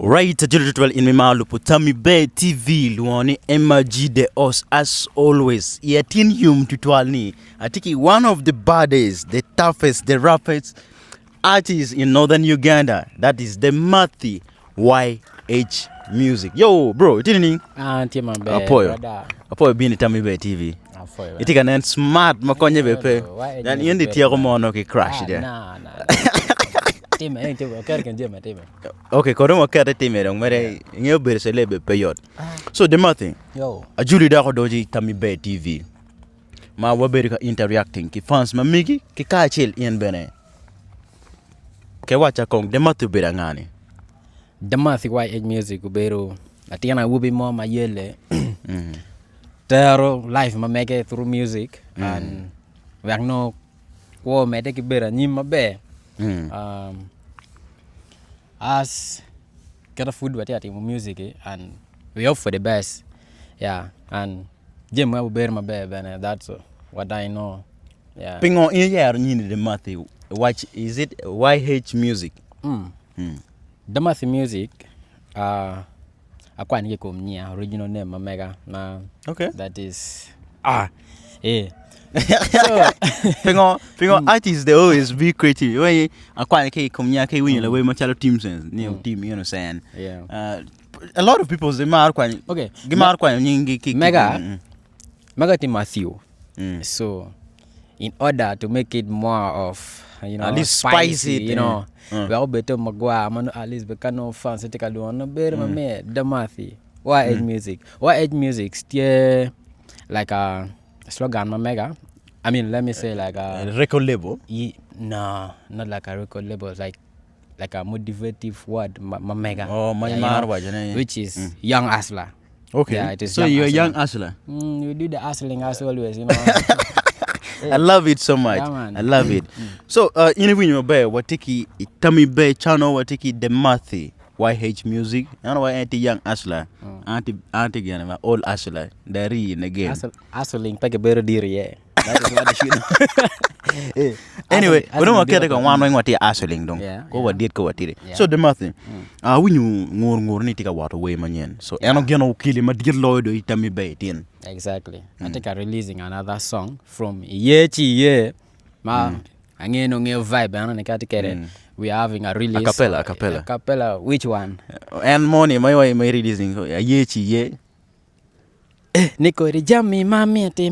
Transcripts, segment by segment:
Right, Ajulitual in Mimalu Putami Bay TV Luani MG de Os as always. Yatin Yum Tutualni. I think one of the baddest, the toughest, the roughest artists in northern Uganda. That is the MATHY YH Music. Yo, bro, didn't Auntie my bad. Apoyo being Tami Bay TV. It can smart Makonya Bepe. Then you end the Tiagomono crash there. Nah. Okay, kono wakata time dong mere ngeo ber selebe peyot. So the MATHY. Yo. A Julie da doji Tami Bay TV. Ma waberi ka interacting ki fans ma migi ki ka chill yen bene. Ke wacha kong the MATHY bera ngani. The MATHY YH Music ubero. Atiana wubi mo ma yele. Tero life ma make through music and we no wo me take bera nyima be. As get a food what music and we hope for the best. Yeah, and Jim will bear my baby and that's what I know. Yeah. Pingo in here ni the MATHY. Watch is it YH Music? The MATHY Music akwa nige kumnia original name Omega na Okay. that is So pingo artists they always be creative. Way akwa ke kumnya ke win the way machalo team sense new team you know saying. Yeah. A lot of people they mar kwa Okay. Gimar kwa nyingi Mega team Matthew. So in order to make it more of at least spicy, you know, we all better magwa mano at least bekano fans take a do on better me the MATHY YH Music. YH Music still like a slogan Mega. I mean, let me say like a record label. No, not like a record label. Like a motivative word, Mega. Oh, my which is young hustler. Okay. Yeah, it is. So you're a young hustler. You do the hustling as always, you know. I love it so much. Yeah, man. I love it. So, in the way, what take Tami Bay channel, what take the MATHY YH Music, and why anti young hustler, anti again, old hustler, they're in the game. Hustling, take a better deal, yeah. That is what they should. Anyway, we don't want to get one what they hustling, don't. Go what did. So the MATHY, we knew more need to take a water way, man. So, I don't get no killing, my dear Lord, Tami Bay. Exactly. I think I'm releasing another song from year to year. I'm getting a vibe, and we are having a release. A cappella. Which one? And money, my way, my releasing a year to year. Niko rijami mami ate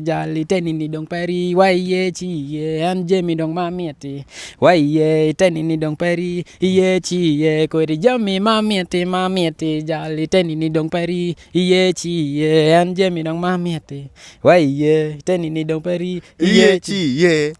jali teni ni dong peri waiye chi ye and jemi dong mami ate waiye teni ni dong peri ye chi ye ko rijami mami ate jali teni ni dong peri ye chi ye and jemi dong mami ate waiye teni ni dong peri ye chi ye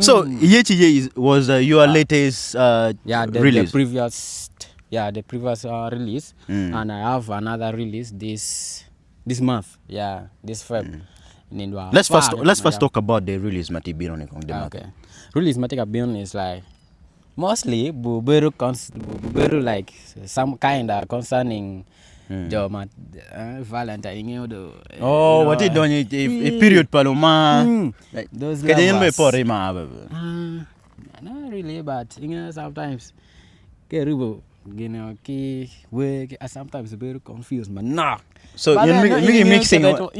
So Yechi was your latest release. The previous release, and I have another release this month. Yeah, this Feb. Let's first talk about the release Mati Biron. Okay, release Mati Biron is like mostly buberu like some kind of concerning Valentine. What it done a period paloma. Those not really, but sometimes sometimes very confused, man. Nah. So you're mixing. So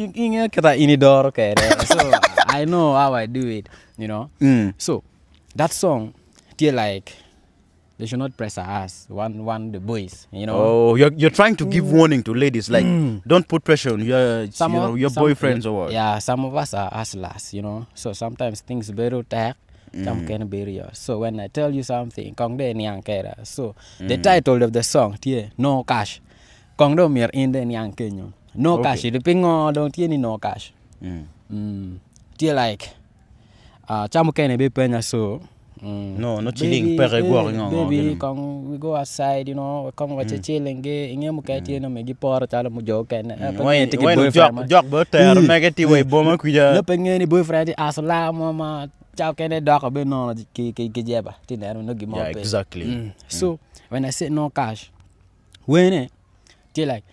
I know how I do it, you know. So that song, they should not press us. One the boys, you know. Oh, you're trying to give warning to ladies, like don't put pressure on your boyfriends or what. Yeah, some of us are hustlers, you know. So sometimes things very tight. So when I tell you something, so the title of the song, no cash. Kongdo mir in the Nyang Kenyo. No cash. The pingo don't no cash. Like Chamukene be penya so. No, not chilling. Baby, we go outside, you know, come watch a chilling gay, in Yamukati, no make pour a tell joke and job, but negative way, bomber, looking any boyfriend as a mama. Exactly. So when I say no cash, when like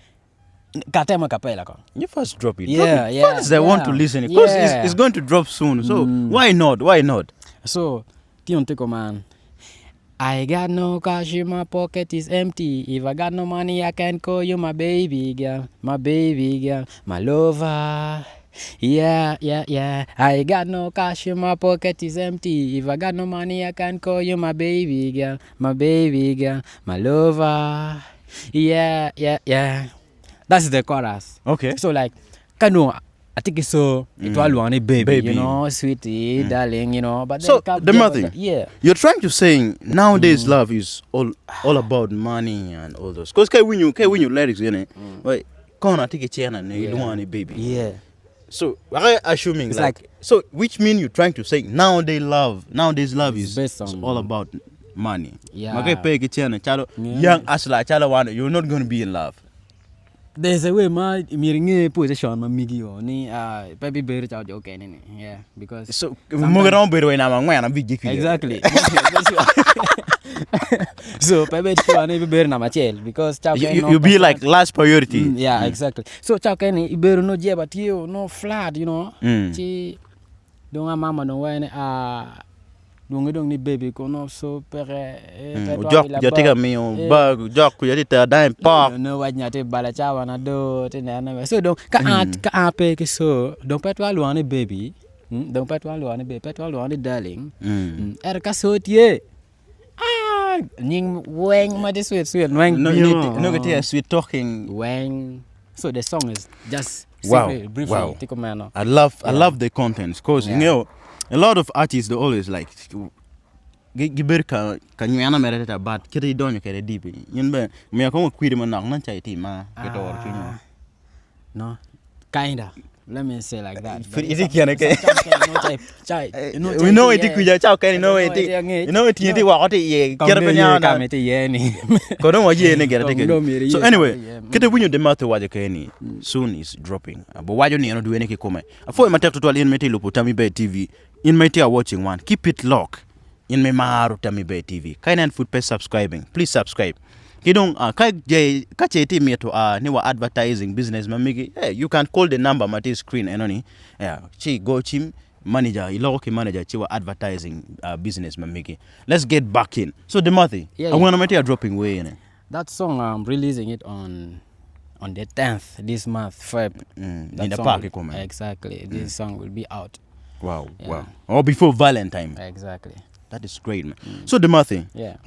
Katema Capella. You first drop it. Yeah, drop it. Fans that want to listen because it's going to drop soon. So why not? So Tion Tiko man, I got no cash in my pocket is empty. If I got no money, I can call you my baby girl, my lover. Yeah, yeah, yeah. I got no cash in my pocket is empty. If I got no money, I can call you my baby girl, my lover. Yeah, yeah, yeah. That's the chorus. Okay. So like, kanu, I think it's so it was one baby, Baby. you know, sweetie, darling, you know. But So then the MATHY, yeah. you're trying to say nowadays love is all about money and all those. Cause when you lyrics in it, wait, I take a chair and you don't want a baby. Yeah. So I assuming It's like so, which mean you're trying to say nowadays love is based on all about money. Yeah. Okay, pay a chair and child Yeah. young as like child one, you're not gonna be in love. There's a way my miringe position ma migi ni baby bear out okay ni. Yeah, because So mo gonna be when I'm when I'm big. exactly. So baby ni bear na machel because you be like last priority. Yeah, exactly. So ni iberu no je but you no flat, you know. Chi donga mama no when dong ni baby ko no so pere Jok take me on bag jok ku yati ta dime park. no wanya te bala chawa na do te na so donc ka pe ke so donc petwa lu ani baby donc petwa lu ani darling er ka so tie ning weng ma de sweet weng No get here sweet talking. weng so the song is just Wow. briefly Wow. take a man. I love the contents because you know a lot of artists they always like giber ka nyana mereta but kiti donyo kere deep yin be me ko kwiri mo nak nan chai ti ma ke dor ki No, kinda. Let me say like that. Iti kiana ke No we know iti kuja chao ke no iti you know iti iti wa oti ye kere pe nya na kamete yeni. ko don wa ye ne gere take. Kondomiri, So yeah. anyway Yeah. kete bunyo de mato wa ke ni soon is dropping but wajo ni no do ne ke come afo ma tek total in meti lo potami be TV in my are watching one keep it locked in my maharu tami be TV kind and food pay subscribing please subscribe kidong ka je ka cheti meto ni wa advertising business mamigi you can call the number mati screen enoni chi go chim manager iloki manager chi wa advertising business mamigi. Let's get back in. So the MATHY I want to make you dropping way in it. That song I'm releasing it on the 10th this month, Feb. In the park Exactly. This song will be out. Wow. Or before Valentine. Exactly. That is great, man. So the MATHY. Yeah.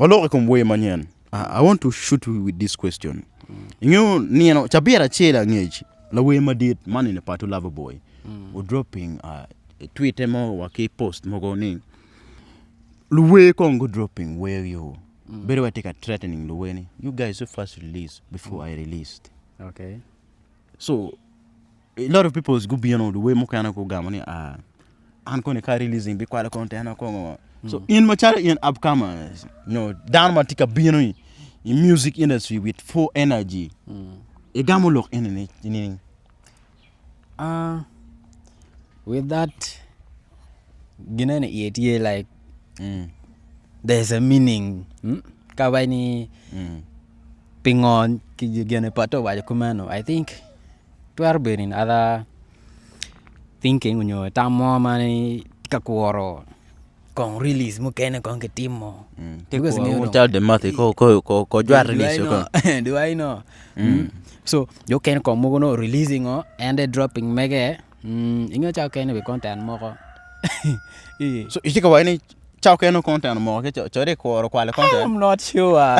I want to shoot you with this question. You know, chabira chela ngeji. La way ma did man in a part to love a boy. Or dropping a tweet mo wa ke post mo go ni. Luwe Congo dropping where you. Better I take a threatening Luwe. You guys are first release before I released. Okay. So a lot of people is go beyond the way mo kana ko gamani an ko ne ka releasing be kwala content ko. So in machara in upcomers, down matika biyano in music industry with full energy. E gamo look in it. With that, ginene ETA like there's a meaning. Kawaini pingon kigene pato wa kumano. I think to are in other thinking when you tamo mani kakuoro. Kong release mo kene kong ketimo. Because you tell the MATHY ko jwa release ko. Do I know? So you can come mo no releasing and dropping mega. Ingo chao kene be content mo ko. So is it ka wani chao kene content mo ke chore ko kwala content. I'm not sure.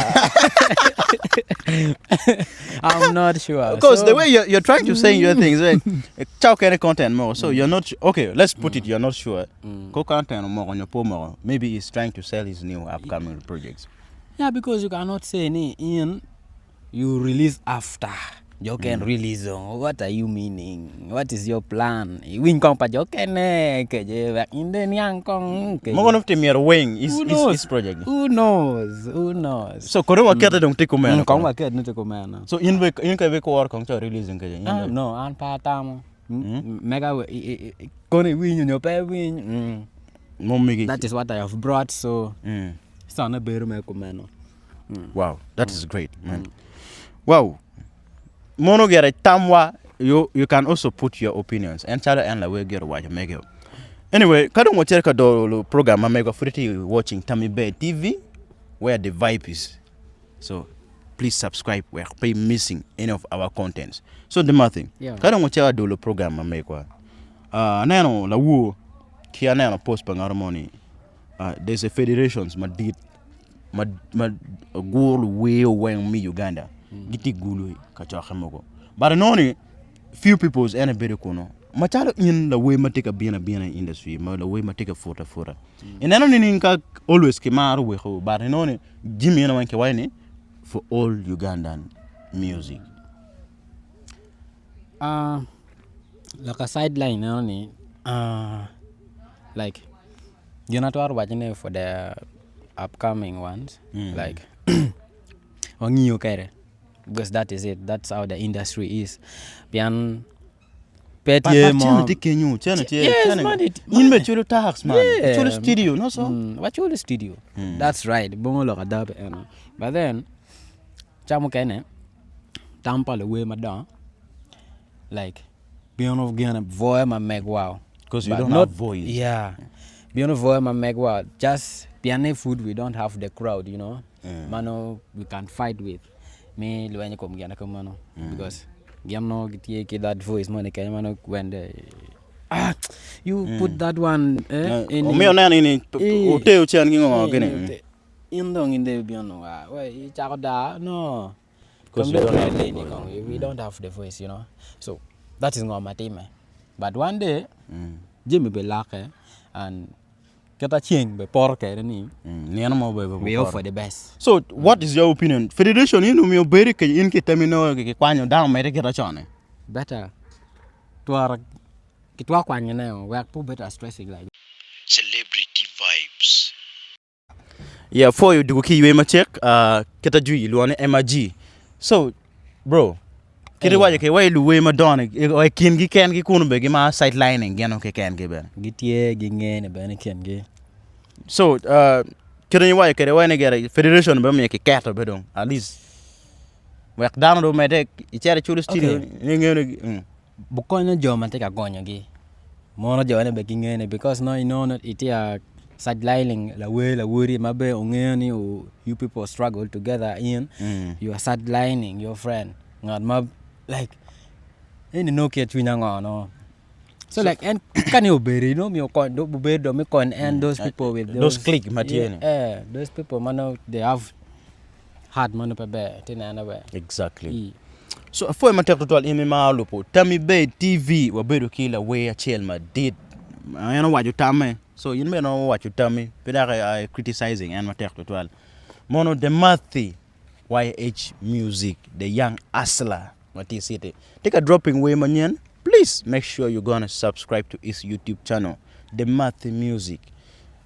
I'm not sure. Because the way you're trying to say your things, right? Chao kene content more. So you're not okay. Let's put it. You're not sure. Ko content more on your pomo. Maybe he's trying to sell his new upcoming projects. Yeah, because you cannot say you release after. You can release. What are you meaning? What is your plan? Win kompa you can in the young kong. Mo of them are weighing his project. Who knows? So kono wakete dong take man. Kong waket no take man. So in ka be ko work kong cha releasing ka. No, an pa tamo. Mega kone win you pay win. That is what I have brought, so sana beru me kumeno. Wow, that is great, man. Wow. Mono get a tamwa, you can also put your opinions and chala and la we get what you make. Anyway, kadon wacher ka do program ma mega free watching Tami Bay TV where the vibe is. So please subscribe. We're pay missing any of our contents. So the matter. Yeah. Kada mo chawa dolo program ma kwa. Nano la wo kia nano post pangarmoni. There's a federations ma did ma goal way when me Uganda. Giti gulu kacha khamoko. But noni few people's any better kono. Machalo in the way ma take a biana industry, ma the way ma take a photo. And then ninka always kemaru we ho, but noni Jimmy na wanke wine for all Ugandan music. Like a sideline only. Like you're not watching it for the upcoming ones. Like on you care. Because that is it. That's how the industry is. Pian Yes, man. In the tax, man. Yeah. Studio, no so. What you the studio? That's right. Bongo look at that. But then, chamu kene, tampa le way madam. Like, beyond of Guyana, voice ma make wow. Because you But don't not- have voice. Yeah. Beyond of voice ma make wow. Just piano food, we don't have the crowd, you know. Mano, we can fight with. Me, luenye kom Guyana kom mano. Because Guyana get that voice, money kaya mano when the you put that one in Me on any hotel chan gingo gene. Indong in the piano. Why chakda no. Because Come you don't there, have the lady, we don't have the voice, you know. So that is not my team. But one day, Jimmy be lucky and get a change be pork ni. We hope for the best. So what is your opinion? Federation inu mi obere ke in ke termino ke kwanyo down mere ke rachane. Better. Tuar kitwa kwanya na we are too better stressing like Celebrity vibes. Yeah, for you do ki we ma check keta ju luane MAG. So bro, kiri waje ke way lu we ma don e kin gi ken gi kunu be gi ma sidelining geno ke ken gi ben. gitie gingene ben ken gi. So kiri waje ke way ne gere federation be me ke kato be don at least wek down do me de I chere chulu studio ni ngene. Bukonya joma take a gonyo gi. Mono jona be gingene because no you know not it ya sidelining la wuri mabe ongeni you people struggle together in you are sidelining your friend ngad mab like any no ke twinya no. So like and can you bury no me kon do be do me kon and those people with Those click material. Yeah, those people man they have hard man pe be tinana we. Exactly. So for my tech total in my lupo Tammy Bay TV wa bedo kila way a chill ma did I know what you tell me. So you may know what you tell me. But I criticizing and my tech total. Mono the MATHY YH music, the young hustler. What is it? Take a dropping way man. Please make sure you're gonna subscribe to his YouTube channel, the MATHY music.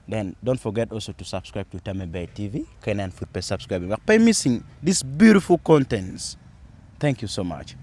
Then don't forget also to subscribe to Tammy Bay TV. Can and food by subscribing. By missing these beautiful contents. Thank you so much.